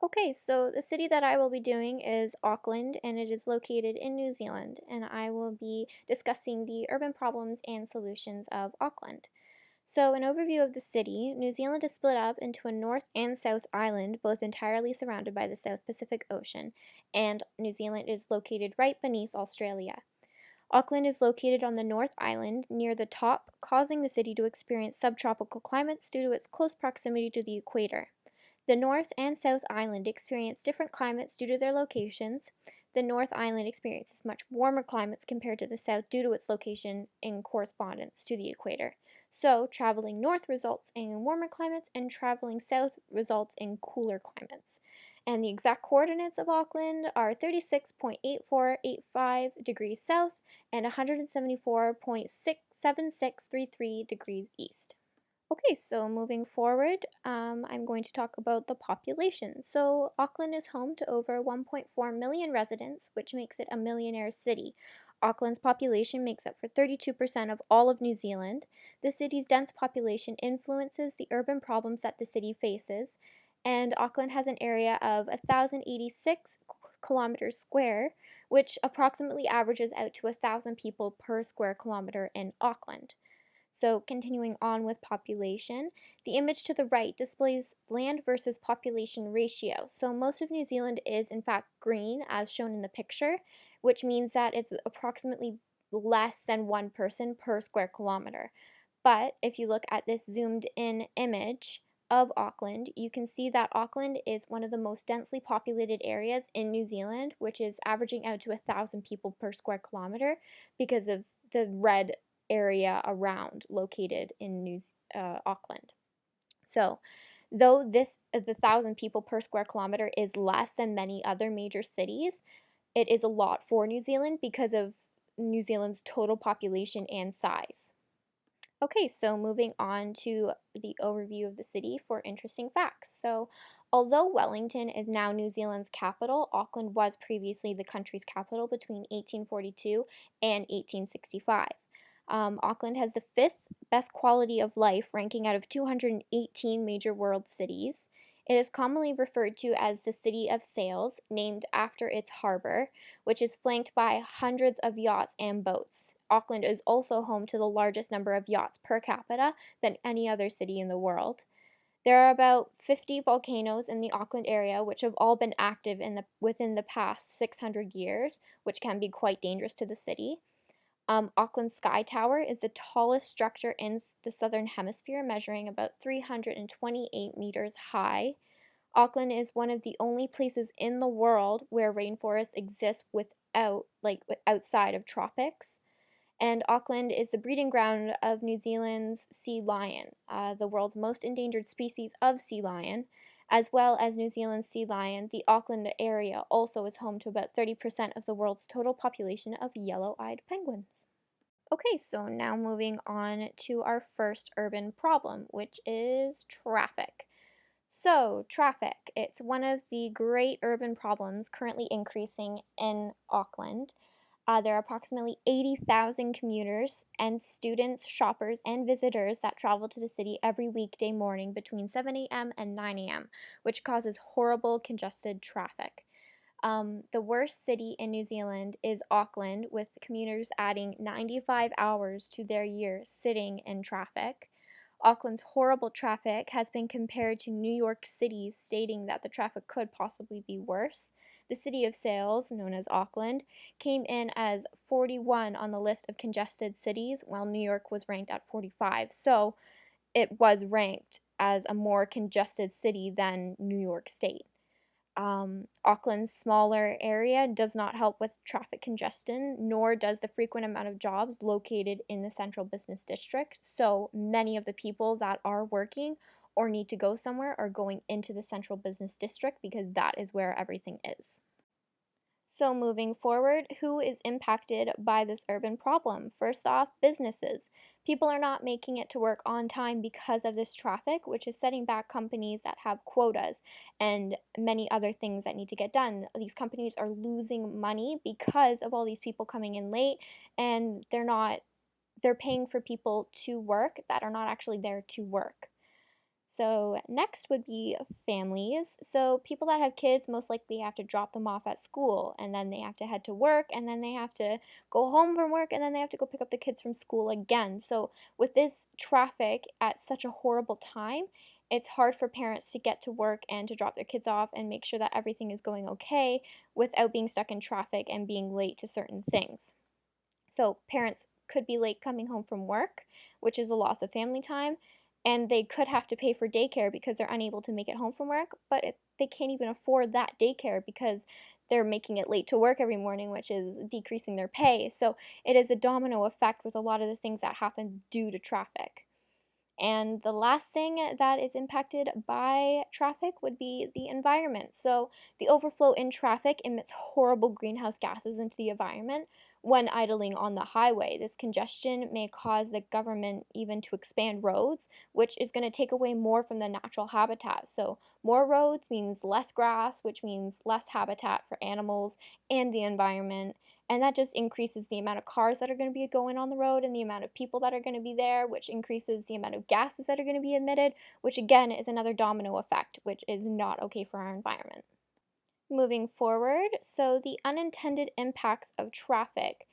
Okay, so the city that I will be doing is Auckland, and it is located in New Zealand, and I will be discussing the urban problems and solutions of Auckland. So, an overview of the city: New Zealand is split up into a North and South Island, both entirely surrounded by the South Pacific Ocean, and New Zealand is located right beneath Australia. Auckland is located on the North Island, near the top, causing the city to experience subtropical climates due to its close proximity to the equator. The North and South Island experience different climates due to their locations. The North Island experiences much warmer climates compared to the South due to its location in correspondence to the equator. So, traveling north results in warmer climates, and traveling south results in cooler climates. And the exact coordinates of Auckland are 36.8485 degrees south and 174.67633 degrees east. Okay, so moving forward, I'm going to talk about the population. So, Auckland is home to over 1.4 million residents, which makes it a millionaire city. Auckland's population makes up for 32% of all of New Zealand. The city's dense population influences the urban problems that the city faces, and Auckland has an area of 1,086 kilometers square, which approximately averages out to 1,000 people per square kilometer in Auckland. So, continuing on with population, the image to the right displays land versus population ratio. So, most of New Zealand is in fact green, as shown in the picture, which means that it's approximately less than one person per square kilometer. But if you look at this zoomed in image of Auckland, you can see that Auckland is one of the most densely populated areas in New Zealand, which is averaging out to 1,000 people per square kilometer because of the red area around located in Auckland. So, though the 1,000 people per square kilometer is less than many other major cities, it is a lot for New Zealand because of New Zealand's total population and size. Okay, so moving on to the overview of the city for interesting facts. So, although Wellington is now New Zealand's capital, Auckland was previously the country's capital between 1842 and 1865. Auckland has the fifth best quality of life ranking out of 218 major world cities. It is commonly referred to as the City of Sails, named after its harbor, which is flanked by hundreds of yachts and boats. Auckland is also home to the largest number of yachts per capita than any other city in the world. There are about 50 volcanoes in the Auckland area, which have all been active within the past 600 years, which can be quite dangerous to the city. Auckland Sky Tower is the tallest structure in the southern hemisphere, measuring about 328 meters high. Auckland is one of the only places in the world where rainforest exists outside of tropics. And Auckland is the breeding ground of New Zealand's sea lion, the world's most endangered species of sea lion. As well as New Zealand's sea lion, the Auckland area also is home to about 30% of the world's total population of yellow-eyed penguins. Okay, so now moving on to our first urban problem, which is traffic. So, traffic, it's one of the great urban problems currently increasing in Auckland. There are approximately 80,000 commuters and students, shoppers, and visitors that travel to the city every weekday morning between 7 a.m. and 9 a.m., which causes horrible congested traffic. The worst city in New Zealand is Auckland, with commuters adding 95 hours to their year sitting in traffic. Auckland's horrible traffic has been compared to New York City's, stating that the traffic could possibly be worse. The City of Sails, known as Auckland, came in as 41 on the list of congested cities, while New York was ranked at 45. So it was ranked as a more congested city than New York State. Auckland's smaller area does not help with traffic congestion, nor does the frequent amount of jobs located in the central business district. So many of the people that are working or need to go somewhere are going into the central business district because that is where everything is. So, moving forward, who is impacted by this urban problem? First off, businesses. People are not making it to work on time because of this traffic, which is setting back companies that have quotas and many other things that need to get done. These companies are losing money because of all these people coming in late, and they're paying for people to work that are not actually there to work. So, next would be families. So, people that have kids most likely have to drop them off at school, and then they have to head to work, and then they have to go home from work, and then they have to go pick up the kids from school again. So, with this traffic at such a horrible time, it's hard for parents to get to work and to drop their kids off and make sure that everything is going okay without being stuck in traffic and being late to certain things. So parents could be late coming home from work, which is a loss of family time, and they could have to pay for daycare because they're unable to make it home from work, but they can't even afford that daycare because they're making it late to work every morning, which is decreasing their pay. So it is a domino effect with a lot of the things that happen due to traffic. And the last thing that is impacted by traffic would be the environment. So, the overflow in traffic emits horrible greenhouse gases into the environment when idling on the highway. This congestion may cause the government even to expand roads, which is going to take away more from the natural habitat. So, more roads means less grass, which means less habitat for animals and the environment. And that just increases the amount of cars that are going to be going on the road and the amount of people that are going to be there, which increases the amount of gases that are going to be emitted, which again is another domino effect, which is not okay for our environment. Moving forward, so the unintended impacts of traffic.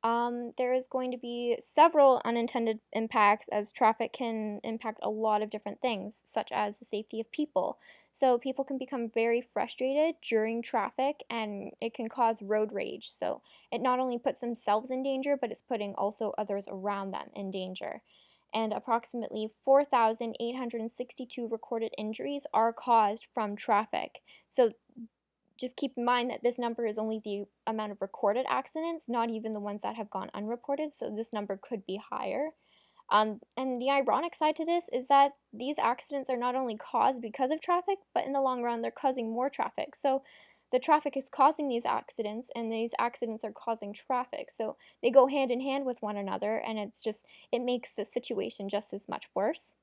There is going to be several unintended impacts as traffic can impact a lot of different things, such as the safety of people. So, people can become very frustrated during traffic and it can cause road rage. So, it not only puts themselves in danger, but it's putting also others around them in danger. And approximately 4,862 recorded injuries are caused from traffic. So, just keep in mind that this number is only the amount of recorded accidents, not even the ones that have gone unreported, so this number could be higher. And the ironic side to this is that these accidents are not only caused because of traffic, but in the long run, they're causing more traffic. So the traffic is causing these accidents, and these accidents are causing traffic. So they go hand in hand with one another, and it makes the situation just as much worse.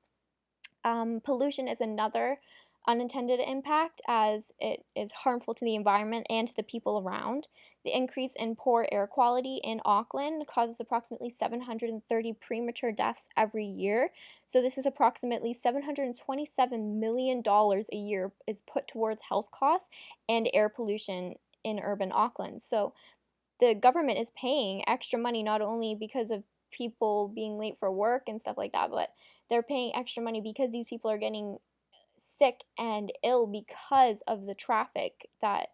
Pollution is another unintended impact as it is harmful to the environment and to the people around. The increase in poor air quality in Auckland causes approximately 730 premature deaths every year. So this is approximately $727 million a year is put towards health costs and air pollution in urban Auckland. So the government is paying extra money not only because of people being late for work and stuff like that, but they're paying extra money because these people are getting sick and ill because of the traffic that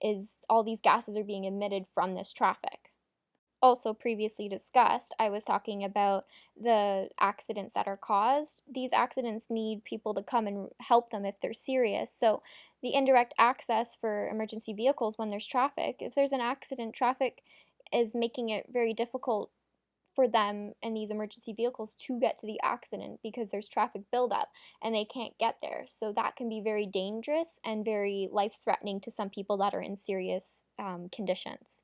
is all these gases are being emitted from this traffic. Also previously discussed, I was talking about the accidents that are caused. These accidents need people to come and help them if they're serious. So, the indirect access for emergency vehicles when there's traffic, if there's an accident, traffic is making it very difficult for them and these emergency vehicles to get to the accident because there's traffic buildup and they can't get there. So that can be very dangerous and very life threatening to some people that are in serious conditions.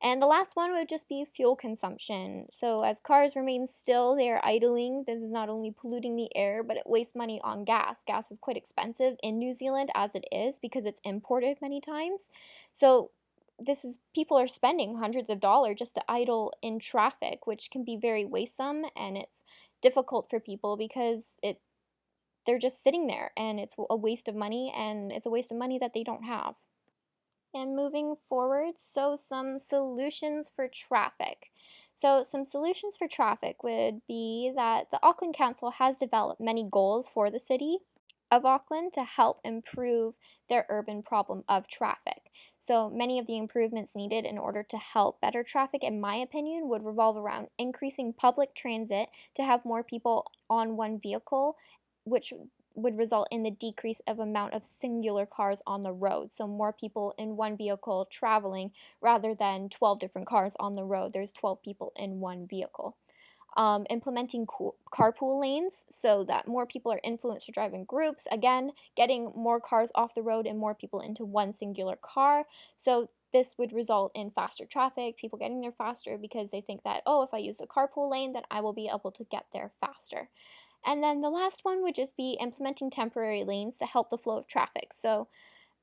And the last one would just be fuel consumption. So, as cars remain still, they are idling. This is not only polluting the air, but it wastes money on gas. Gas is quite expensive in New Zealand as it is because it's imported many times. So, this is people are spending hundreds of dollars just to idle in traffic, which can be very wastesome and it's difficult for people because they're just sitting there and it's a waste of money and it's a waste of money that they don't have. And moving forward, so some solutions for traffic. So, some solutions for traffic would be that the Auckland Council has developed many goals for the city of Auckland to help improve their urban problem of traffic. So, many of the improvements needed in order to help better traffic, in my opinion, would revolve around increasing public transit to have more people on one vehicle, which would result in the decrease of amount of singular cars on the road. So more people in one vehicle traveling rather than 12 different cars on the road. There's 12 people in one vehicle. Implementing carpool lanes so that more people are influenced to drive in groups. Again, getting more cars off the road and more people into one singular car. So this would result in faster traffic, people getting there faster because they think that, oh, if I use the carpool lane, then I will be able to get there faster. And then the last one would just be implementing temporary lanes to help the flow of traffic. So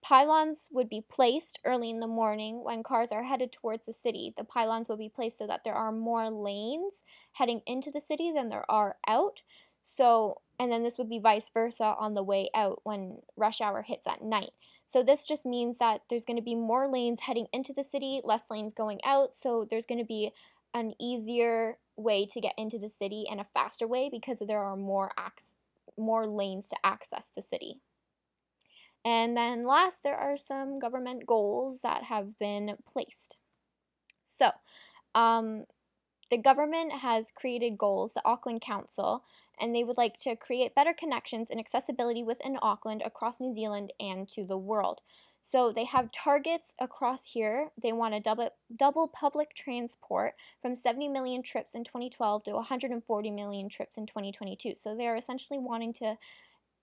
pylons would be placed early in the morning when cars are headed towards the city. The pylons will be placed so that there are more lanes heading into the city than there are out. So And then this would be vice versa on the way out when rush hour hits at night. So this just means that there's going to be more lanes heading into the city, less lanes going out. So there's going to be an easier way to get into the city and a faster way because there are more lanes to access the city. And then last, there are some government goals that have been placed. So, um, the government has created goals, the Auckland Council, and they would like to create better connections and accessibility within Auckland, across New Zealand, and to the world. So they have targets across here. They want to double public transport from 70 million trips in 2012 to 140 million trips in 2022. So they're essentially wanting to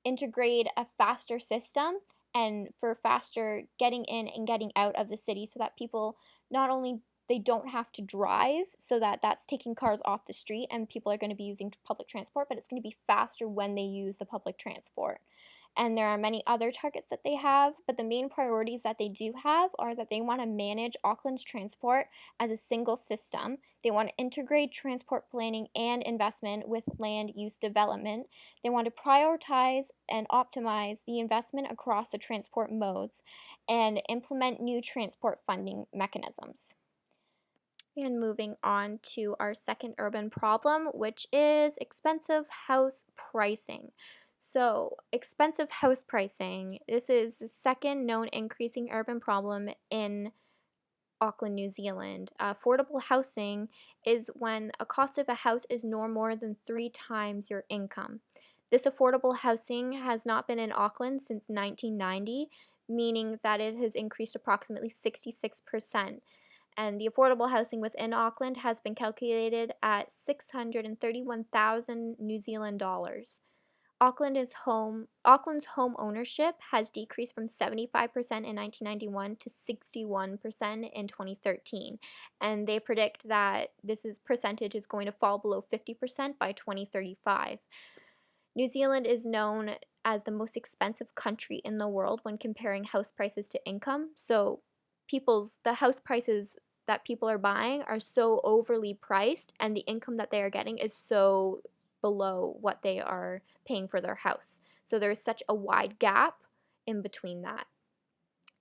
integrate a faster system and for faster getting in and getting out of the city so that people not only they don't have to drive, so that that's taking cars off the street and people are going to be using public transport, but it's going to be faster when they use the public transport. And there are many other targets that they have, but the main priorities that they do have are that they want to manage Auckland's transport as a single system. They want to integrate transport planning and investment with land use development. They want to prioritize and optimize the investment across the transport modes and implement new transport funding mechanisms. And moving on to our second urban problem, which is expensive house pricing. So, expensive house pricing, this is the second known increasing urban problem in Auckland, New Zealand. Affordable housing is when a cost of a house is no more than 3 times your income. This affordable housing has not been in Auckland since 1990, meaning that it has increased approximately 66%. And the affordable housing within Auckland has been calculated at 631,000 New Zealand dollars. Auckland's home ownership has decreased from 75% in 1991 to 61% in 2013, and they predict that percentage is going to fall below 50% by 2035. New Zealand is known as the most expensive country in the world when comparing house prices to income. So the house prices that people are buying are so overly priced and the income that they are getting is so below what they are paying for their house. So there's such a wide gap in between that.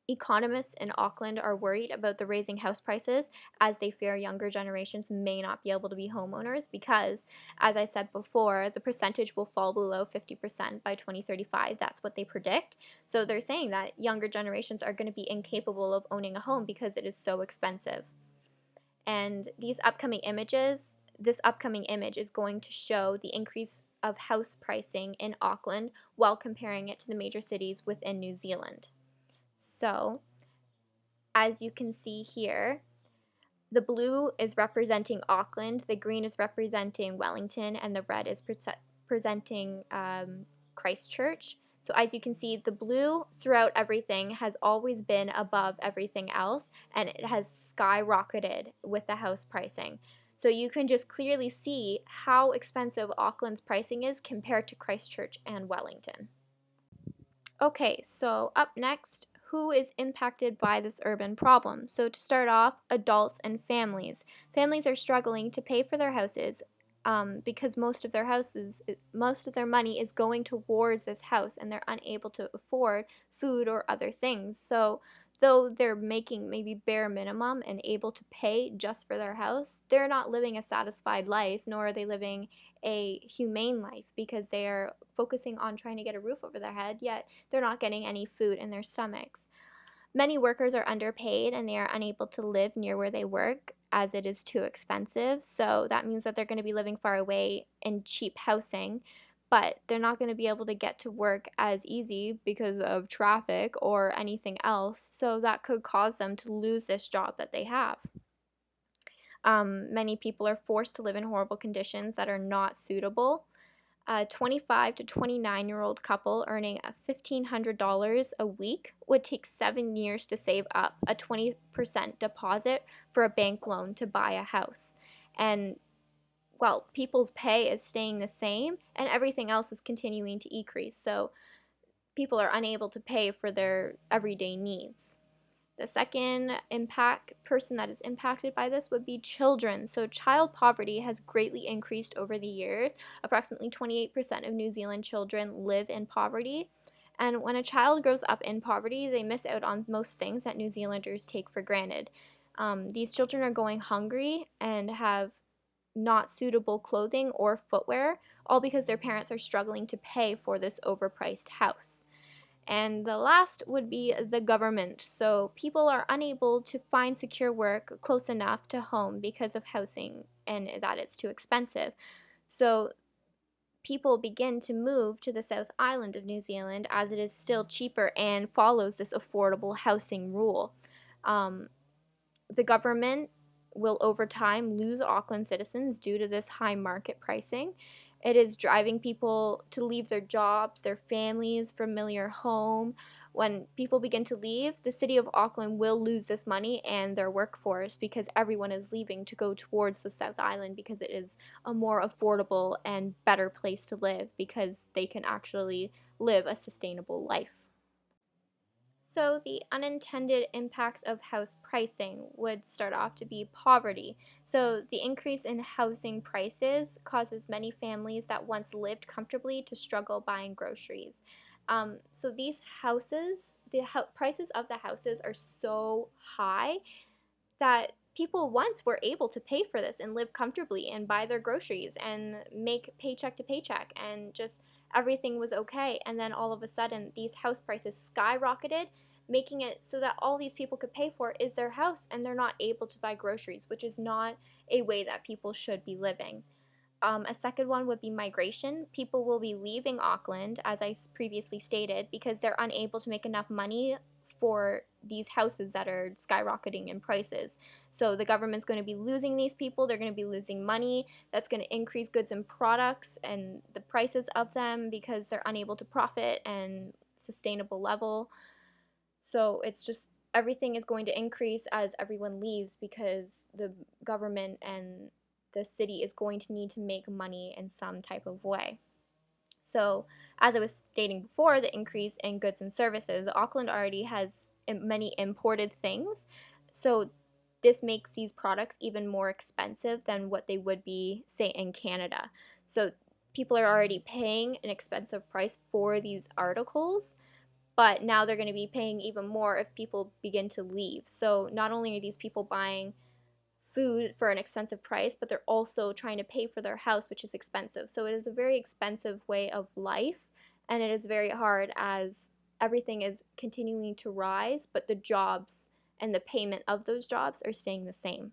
Economists in Auckland are worried about the raising house prices as they fear younger generations may not be able to be homeowners because, as I said before, the percentage will fall below 50% by 2035. That's what they predict. So they're saying that younger generations are going to be incapable of owning a home because it is so expensive. And this upcoming image is going to show the increase of house pricing in Auckland while comparing it to the major cities within New Zealand. So, as you can see here, the blue is representing Auckland, the green is representing Wellington, and the red is presenting Christchurch. So as you can see, the blue throughout everything has always been above everything else, and it has skyrocketed with the house pricing. So you can just clearly see how expensive Auckland's pricing is compared to Christchurch and Wellington. Okay, so up next, who is impacted by this urban problem? So to start off, adults and families. Families are struggling to pay for their houses because most of their money is going towards this house and they're unable to afford food or other things. So though they're making maybe bare minimum and able to pay just for their house, they're not living a satisfied life, nor are they living a humane life because they are focusing on trying to get a roof over their head, yet they're not getting any food in their stomachs. Many workers are underpaid and they are unable to live near where they work as it is too expensive. So that means that they're going to be living far away in cheap housing, but they're not going to be able to get to work as easy because of traffic or anything else. So that could cause them to lose this job that they have. Many people are forced to live in horrible conditions that are not suitable. A 25 to 29-year-old couple earning $1,500 a week would take 7 years to save up a 20% deposit for a bank loan to buy a house. And well, people's pay is staying the same and everything else is continuing to increase. So people are unable to pay for their everyday needs. The second person that is impacted by this would be children. So child poverty has greatly increased over the years. Approximately 28% of New Zealand children live in poverty. And when a child grows up in poverty, they miss out on most things that New Zealanders take for granted. These children are going hungry and have not suitable clothing or footwear, all because their parents are struggling to pay for this overpriced house. And the last would be the government. So people are unable to find secure work close enough to home because of housing and that it's too expensive. So people begin to move to the South Island of New Zealand as it is still cheaper and follows this affordable housing rule. Um, the government will over time lose Auckland citizens due to this high market pricing. It is driving people to leave their jobs, their families, familiar home. When people begin to leave, the city of Auckland will lose this money and their workforce because everyone is leaving to go towards the South Island because it is a more affordable and better place to live because they can actually live a sustainable life. So, the unintended impacts of house pricing would start off to be poverty. So, the increase in housing prices causes many families that once lived comfortably to struggle buying groceries. So, these houses, prices of the houses are so high that people once were able to pay for this and live comfortably and buy their groceries and make paycheck to paycheck and just everything was okay. And then all of a sudden, these house prices skyrocketed, making it so that all these people could pay for is their house and they're not able to buy groceries, which is not a way that people should be living. A second one would be migration. People will be leaving Auckland, as I previously stated, because they're unable to make enough money for these houses that are skyrocketing in prices. So the government's going to be losing these people. They're going to be losing money. That's going to increase goods and products and the prices of them because they're unable to profit and sustainable level. So it's just everything is going to increase as everyone leaves because the government and the city is going to need to make money in some type of way. So, as I was stating before, the increase in goods and services, Auckland already has many imported things. So, this makes these products even more expensive than what they would be, say, in Canada. So, people are already paying an expensive price for these articles, but now they're going to be paying even more if people begin to leave. So not only are these people buying food for an expensive price, but they're also trying to pay for their house, which is expensive. So it is a very expensive way of life, and it is very hard as everything is continuing to rise, but the jobs and the payment of those jobs are staying the same.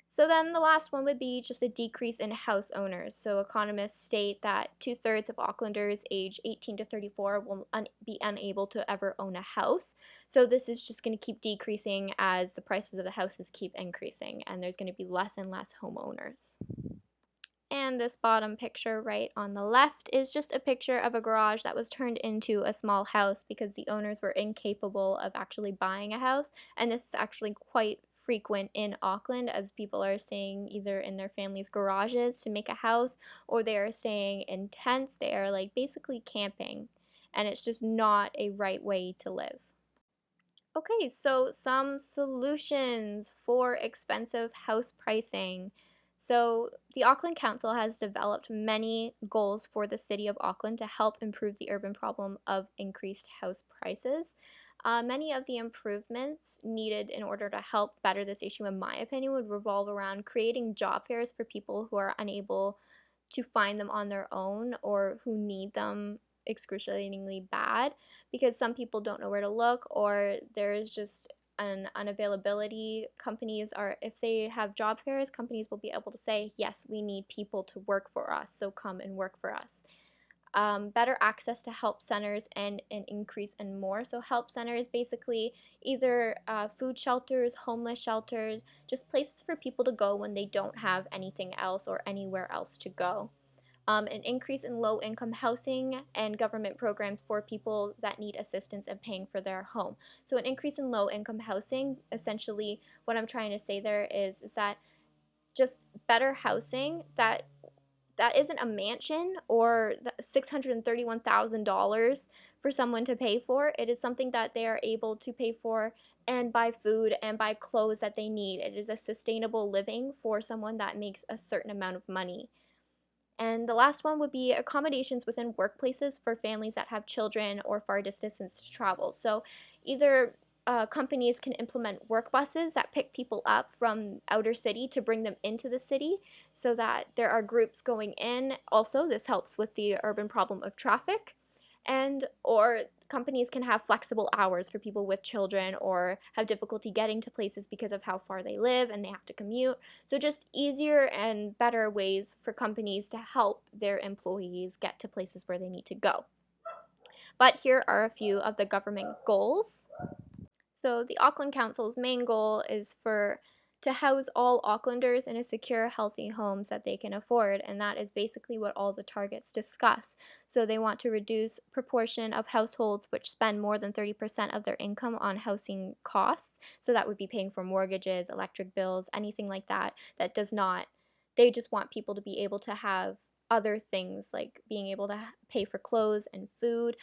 So then the last one would be just a decrease in house owners. So economists state that 2/3 of Aucklanders aged 18 to 34 will be unable to ever own a house. So this is just going to keep decreasing as the prices of the houses keep increasing, and there's going to be less and less homeowners. And this bottom picture right on the left is just a picture of a garage that was turned into a small house because the owners were incapable of actually buying a house. And this is actually quite frequent in Auckland as people are staying either in their family's garages to make a house or they are staying in tents. They are like basically camping. And it's just not a right way to live. Okay, so some solutions for expensive house pricing. So, the Auckland Council has developed many goals for the city of Auckland to help improve the urban problem of increased house prices. Many of the improvements needed in order to help better this issue, in my opinion, would revolve around creating job fairs for people who are unable to find them on their own or who need them excruciatingly bad because some people don't know where to look or there is just an unavailability. Companies are, if they have job fairs, companies will be able to say, yes, we need people to work for us, so come and work for us. Better access to help centers and an increase in more. So help centers basically either food shelters, homeless shelters, just places for people to go when they don't have anything else or anywhere else to go. An increase in low-income housing and government programs for people that need assistance in paying for their home. So an increase in low-income housing, essentially what I'm trying to say there is that just better housing that isn't a mansion or $631,000 for someone to pay for. It is something that they are able to pay for and buy food and buy clothes that they need. It is a sustainable living for someone that makes a certain amount of money. And the last one would be accommodations within workplaces for families that have children or far distances to travel. So either companies can implement work buses that pick people up from outer city to bring them into the city so that there are groups going in. Also, this helps with the urban problem of traffic. And or companies can have flexible hours for people with children or have difficulty getting to places because of how far they live and they have to commute. So just easier and better ways for companies to help their employees get to places where they need to go. But here are a few of the government goals. So the Auckland Council's main goal is to house all Aucklanders in a secure, healthy homes that they can afford, and that is basically what all the targets discuss. So they want to reduce proportion of households which spend more than 30% of their income on housing costs. So that would be paying for mortgages, electric bills, anything like that that does not. They just want people to be able to have other things like being able to pay for clothes and food,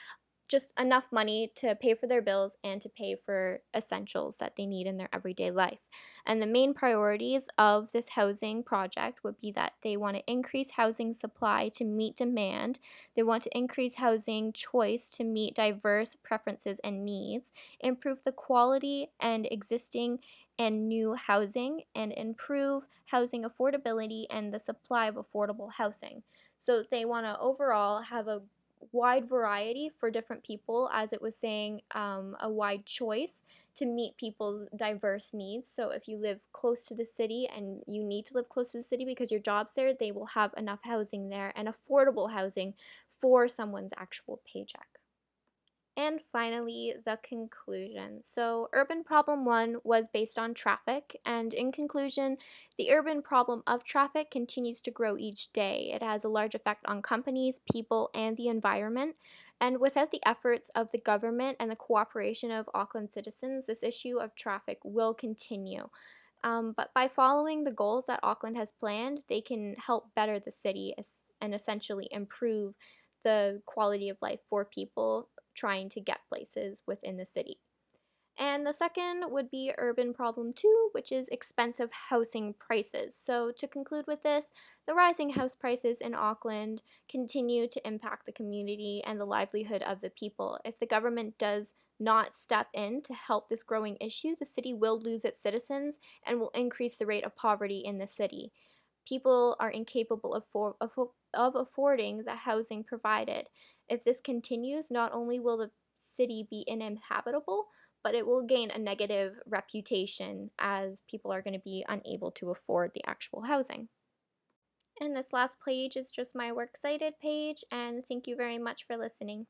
just enough money to pay for their bills and to pay for essentials that they need in their everyday life. And the main priorities of this housing project would be that they want to increase housing supply to meet demand, they want to increase housing choice to meet diverse preferences and needs, improve the quality and existing and new housing, and improve housing affordability and the supply of affordable housing. So they want to overall have a wide variety for different people, as it was saying, a wide choice to meet people's diverse needs. So if you live close to the city and you need to live close to the city because your job's there, they will have enough housing there and affordable housing for someone's actual paycheck. And finally, the conclusion. So, urban problem one was based on traffic, and in conclusion, the urban problem of traffic continues to grow each day. It has a large effect on companies, people, and the environment. And without the efforts of the government and the cooperation of Auckland citizens, this issue of traffic will continue. But by following the goals that Auckland has planned, they can help better the city and essentially improve the quality of life for people trying to get places within the city. And the second would be urban problem two, which is expensive housing prices. So, to conclude with this, the rising house prices in Auckland continue to impact the community and the livelihood of the people. If the government does not step in to help this growing issue, the city will lose its citizens and will increase the rate of poverty in the city. People are incapable of affording the housing provided. If this continues, not only will the city be uninhabitable, but it will gain a negative reputation as people are going to be unable to afford the actual housing. And this last page is just my works cited page, and thank you very much for listening.